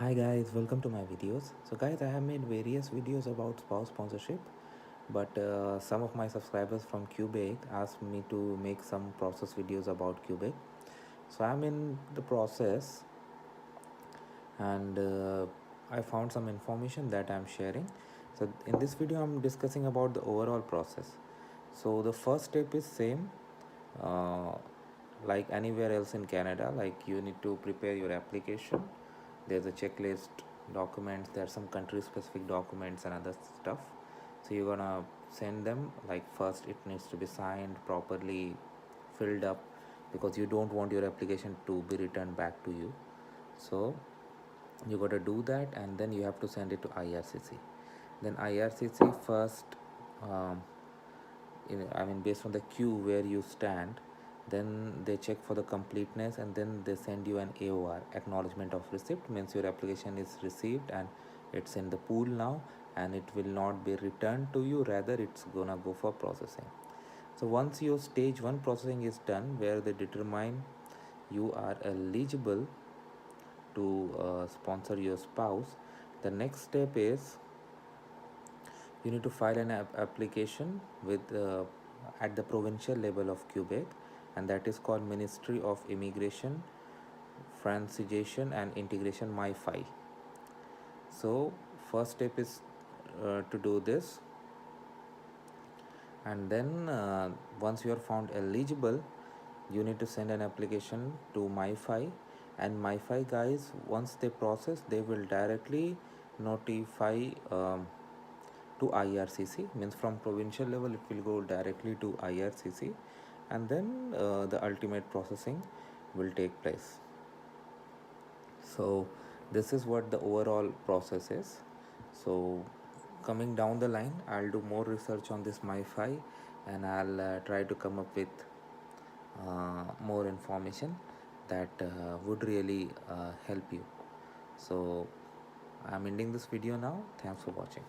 Hi guys, welcome to my videos. So guys, I have made various videos about spouse sponsorship, but some of my subscribers from Quebec asked me to make some process videos about Quebec. So I'm in the process, and I found some information that I'm sharing. So in this video I'm discussing about the overall process. So the first step is same uh, like anywhere else in Canada. Like you need to prepare your application. There's a checklist, documents, there are some country specific documents and other stuff. So you're gonna send them. Like first it needs to be signed properly, filled up, because you don't want your application to be returned back to you. So you got to do that, and then you have to send it to IRCC. Then IRCC first, um, based on the queue where you stand, then they check for the completeness, and then they send you an AOR, acknowledgement of receipt. Means your application is received and it's in the pool now, and it will not be returned to you, rather it's gonna go for processing. So once your stage 1 processing is done, where they determine you are eligible to sponsor your spouse, the next step is you need to file an application with at the provincial level of Quebec, and that is called Ministry of Immigration, Francization and Integration, MyFi. So first step is to do this, and then once you are found eligible, you need to send an application to MyFi. And MyFi guys, once they process, they will directly notify to IRCC. Means from provincial level it will go directly to IRCC, and then the ultimate processing will take place. So this is what the overall process is. So coming down the line, I'll do more research on this MyFi, and I'll try to come up with more information that would really help you. So I'm ending this video now. Thanks for watching.